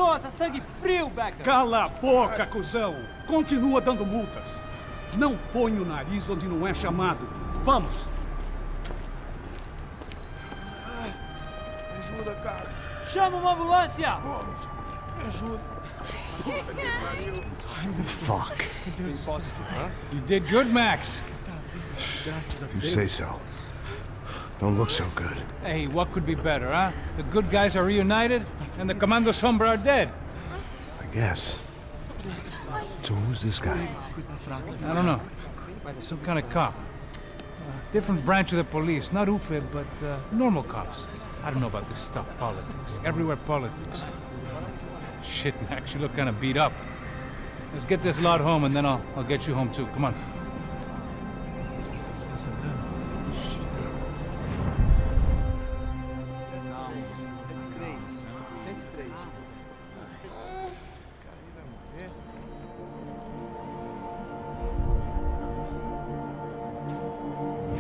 pessoas a sangue frio, Becker! Cala a boca, cuzão! Continua dando multas. Não põe o nariz onde não é chamado. Vamos! Me ajuda, cara. Chama uma ambulância! Me ajuda. Fuck. You did good, Max. You say so. Don't look so good. Hey, what could be better, huh? The good guys are reunited, and the Commando Sombra are dead. I guess. So who's this guy? I don't know. Some kind of cop. Different branch of the police. Not UFE, but normal cops. I don't know about this stuff, politics. Everywhere politics. Shit, Max, you look kind of beat up. Let's get this lot home, and then I'll get you home too. Come on.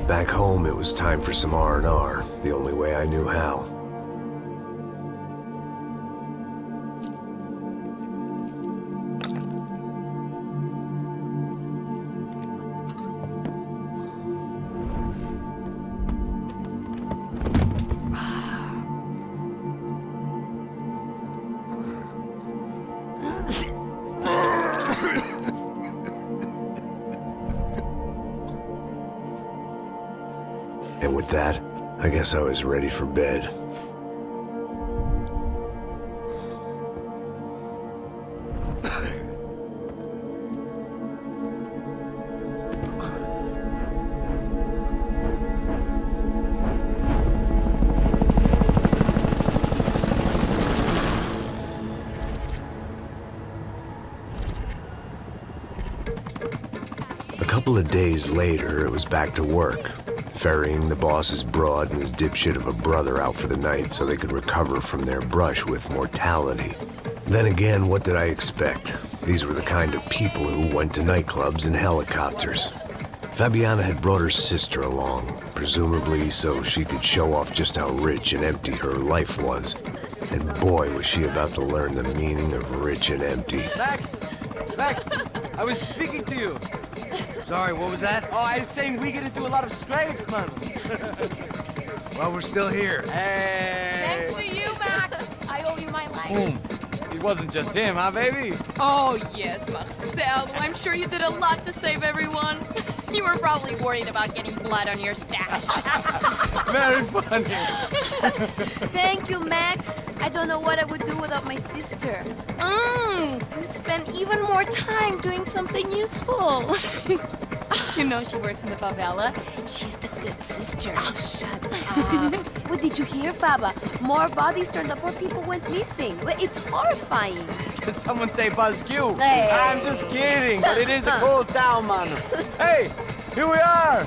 Back home, it was time for some R&R, the only way I knew how. And with that, I guess I was ready for bed. A couple of days later, it was back to work. Ferrying the boss's broad and his dipshit of a brother out for the night so they could recover from their brush with mortality. Then again, what did I expect? These were the kind of people who went to nightclubs in helicopters. Fabiana had brought her sister along, presumably so she could show off just how rich and empty her life was. And boy, was she about to learn the meaning of rich and empty. Max! Max! I was speaking to you! Sorry, what was that? Oh, I was saying we gotta do a lot of scrapes, man. Well, we're still here. Hey! Thanks to you, Max. I owe you my life. Boom. It wasn't just him, huh, baby? Oh, yes, Marcel. I'm sure you did a lot to save everyone. You were probably worried about getting blood on your stash. Very funny. Thank you, Max. I don't know what I would do without my sister. Spend even more time doing something useful. You know she works in the favela. She's the good sister. Oh, shut up. What did you hear, Baba? More bodies turned up, more people went missing. It's horrifying. Did someone say Buzz Q? Hey. I'm just kidding, but it is a cool town, man. Hey, here we are.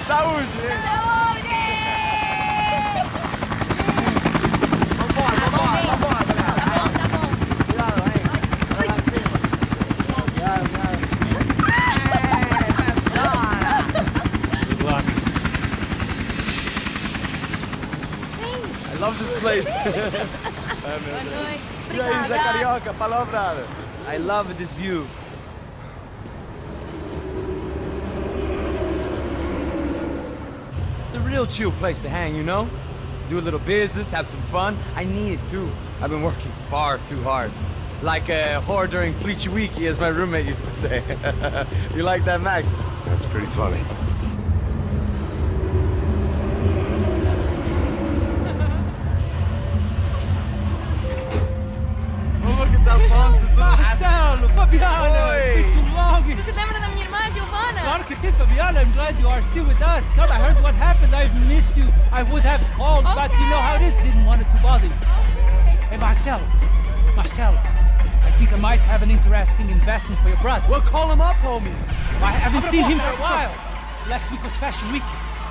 Saúde! I love this place. Carioca, palavra. I love this view. It's a real chill place to hang, you know? Do a little business, have some fun. I need it too. I've been working far too hard. Like a whore during Fleechy Weeky, as my roommate used to say. You like that, Max? That's pretty funny. Marcelo, Fabiana, it's been too long. Você se lembra da minha irmã, Giovanna? Claro que sim, Fabiana. I'm glad you are still with us. Come, I heard what happened. I've missed you. I would have called, but you know how it is. Didn't want it to bother you. Hey, Marcelo, I think I might have an interesting investment for your brother. Well, call him up, homie. I haven't seen him for a while. Last week was Fashion Week.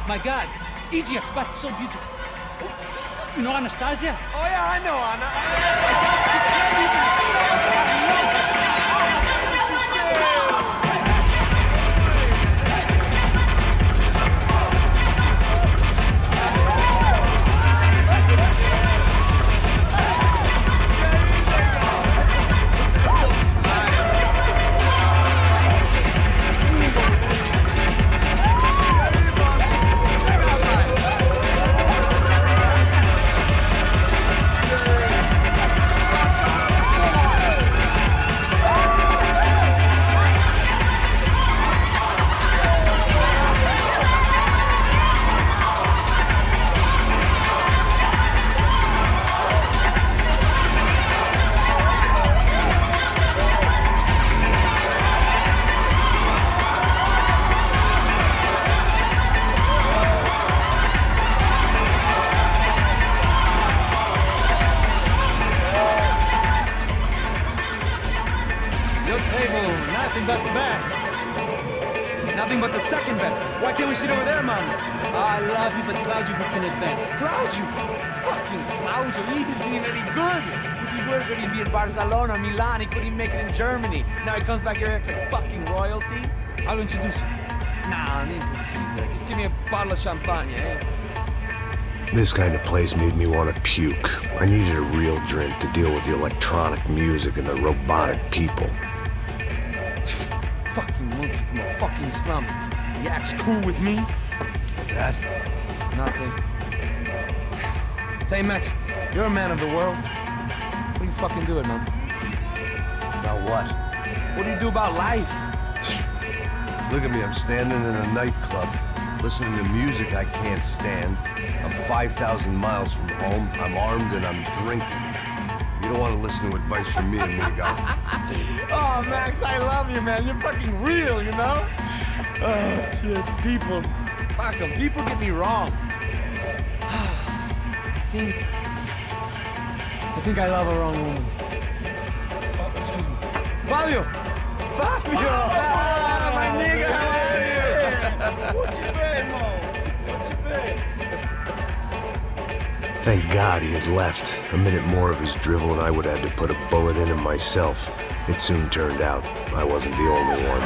My God, Egypt, but so beautiful. You know Anastasia? Oh, yeah, I know Anna. second best. Why can't we sit over there, Mom? I love you, but Claudio can advance. Claudio? Fucking Claudio, he isn't even any good. If he were good, he'd be in Barcelona, Milan, he couldn't make it in Germany. Now he comes back here and acts like fucking royalty. I'll introduce you. Nah, nem precisa. Just give me a bottle of champagne, eh? This kind of place made me want to puke. I needed a real drink to deal with the electronic music and the robotic people. Fucking monkey from a fucking slum. He acts cool with me. What's that? Nothing. Say, Max, you're a man of the world. What do you fucking do it, man? About what? What do you do about life? Look at me, I'm standing in a nightclub, listening to music I can't stand. I'm 5,000 miles from home, I'm armed and I'm drinking. You don't want to listen to advice from me, amigo. Oh, Max, I love you, man. You're fucking real, you know? Oh, shit. People. Fuck them. People get me wrong. I think I love a wrong woman. Oh, excuse me. Fabio! Fabio! Ah, my nigga, how are you? What you been, Mo? What you been? Thank God he had left. A minute more of his drivel and I would have had to put a bullet in him myself. It soon turned out I wasn't the only one.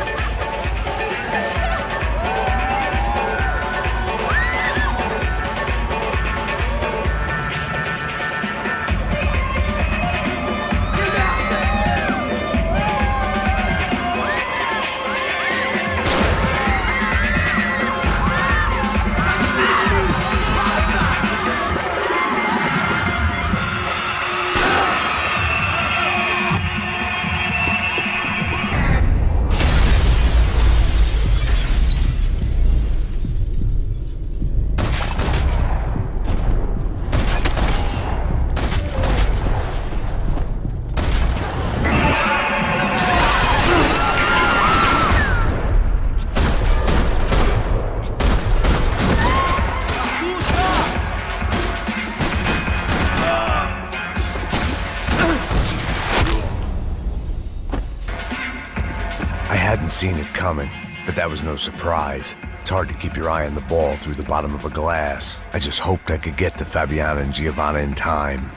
Seen it coming, but that was no surprise. It's hard to keep your eye on the ball through the bottom of a glass. I just hoped I could get to Fabiana and Giovanna in time.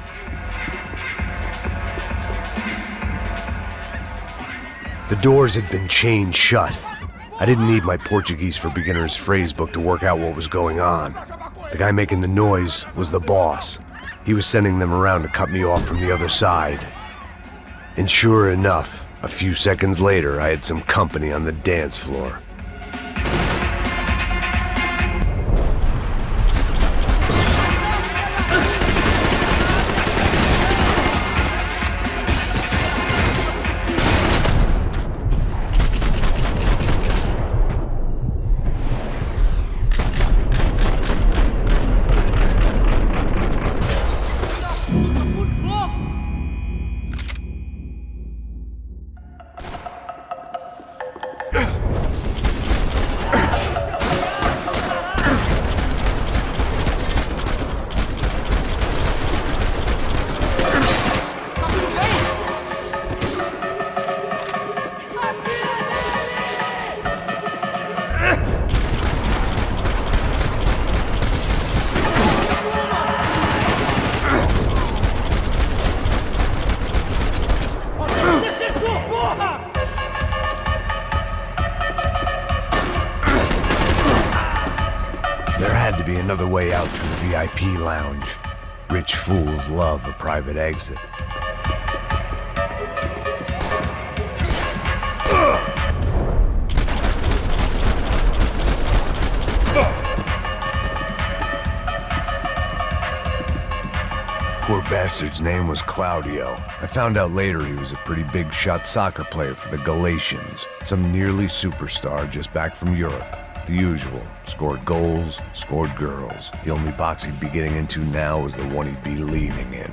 The doors had been chained shut. I didn't need my Portuguese for Beginners phrase book to work out what was going on. The guy making the noise was the boss. He was sending them around to cut me off from the other side. And sure enough, a few seconds later, I had some company on the dance floor. Another way out through the VIP lounge. Rich fools love a private exit. Poor bastard's name was Claudio. I found out later he was a pretty big shot soccer player for the Galatians. Some nearly superstar just back from Europe. The usual. Scored goals, scored girls. The only box he'd be getting into now was the one he'd be leaving in.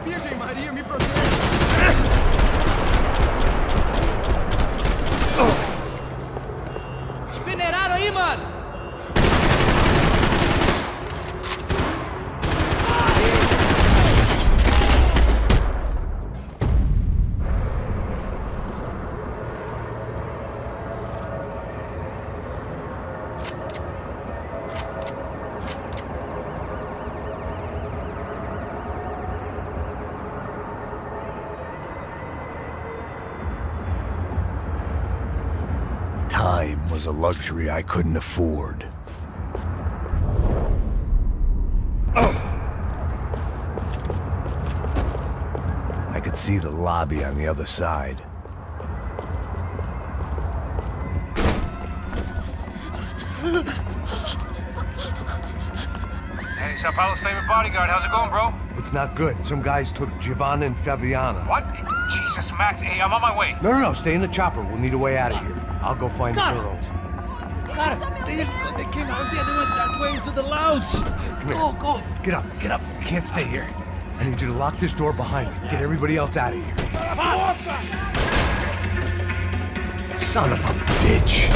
Virgem Maria, me proteja! Time was a luxury I couldn't afford. I could see the lobby on the other side. Hey, São Paulo's favorite bodyguard. How's it going, bro? It's not good. Some guys took Giovanna and Fabiana. What? Jesus, Max. Hey, I'm on my way. No, stay in the chopper. We'll need a way out of here. I'll go find the girls. Got it. They came out there. They went that way into the lounge. Go. Get up. You can't stay here. I need you to lock this door behind me. Get everybody else out of here. Son of a bitch.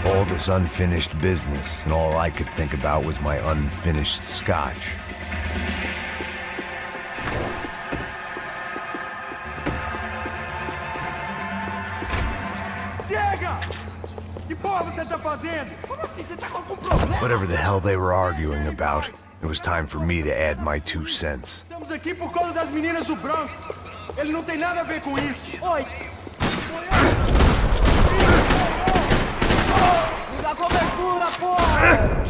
All this unfinished business, and all I could think about was my unfinished scotch. Chega! Que porra você tá fazendo? Como assim? Você tá com algum problema? Whatever the hell they were arguing about, it was time for me to add my 2 cents. Estamos aqui por causa das meninas do Branco. Ele não tem nada a ver com isso. Oi! Me dá cobertura, porra!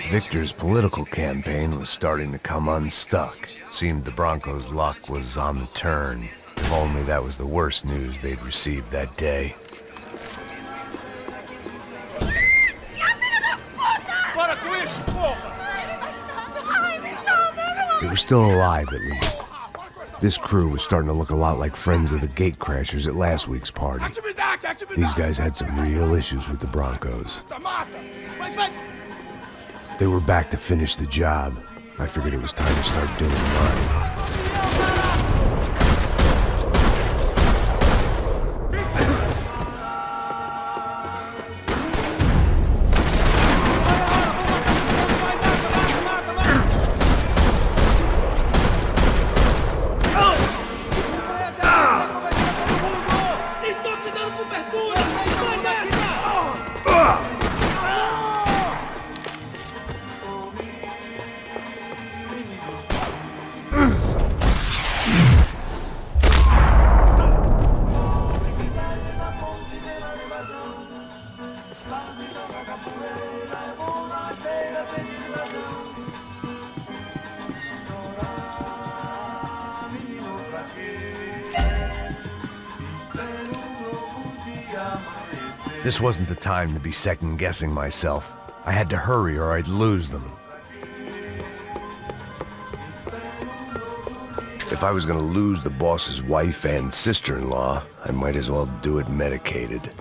Victor's political campaign was starting to come unstuck. Seemed the Broncos' luck was on the turn. If only that was the worst news they'd received that day. They were still alive, at least. This crew was starting to look a lot like friends of the gatecrashers at last week's party. These guys had some real issues with the Broncos. They were back to finish the job. I figured it was time to start doing mine. This wasn't the time to be second-guessing myself. I had to hurry or I'd lose them. If I was gonna lose the boss's wife and sister-in-law, I might as well do it medicated.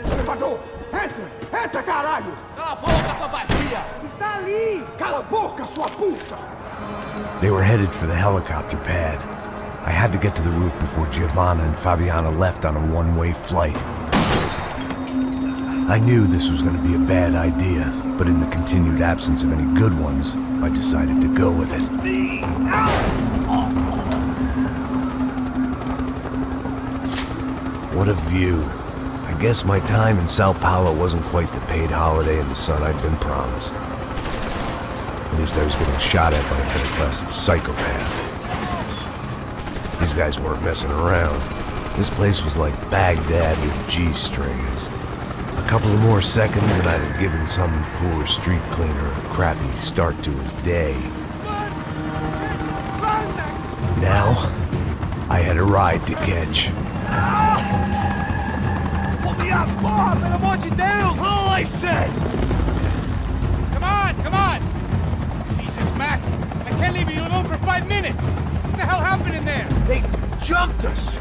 Elevador! Entra, caralho! Cala a boca, sua vadia! Está ali! Cala a boca, sua puta! They were headed for the helicopter pad. I had to get to the roof before Giovanna and Fabiana left on a one-way flight. I knew this was going to be a bad idea, but in the continued absence of any good ones, I decided to go with it. What a view. I guess my time in São Paulo wasn't quite the paid holiday in the sun I'd been promised. At least I was getting shot at by a better class of psychopath. These guys weren't messing around. This place was like Baghdad with G-strings. A couple of more seconds and I'd have given some poor street cleaner a crappy start to his day. Now, I had a ride to catch. Pull me up, Bob, pelo amor de Deus! All I said! Come on! Jesus, Max, I can't leave you alone for 5 minutes! What the hell happened in there? They jumped us.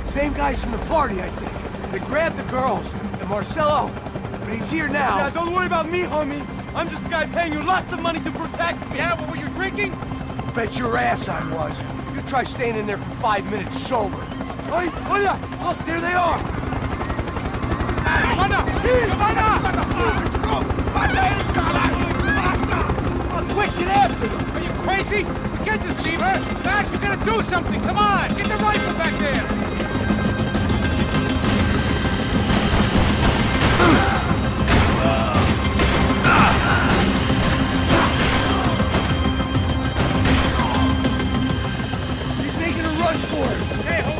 Same guys from the party, I think. They grabbed the girls, and Marcelo, but he's here now. Yeah, don't worry about me, homie. I'm just a guy paying you lots of money to protect me. Yeah, what were you drinking? Bet your ass I was. You try staying in there for 5 minutes sober. Hey, hola! Look, there they are. Quick, get after them! Are you crazy? You can't just leave her! Max, you gotta do something! Come on! Get the rifle back there! She's making a run for it. Hey, hold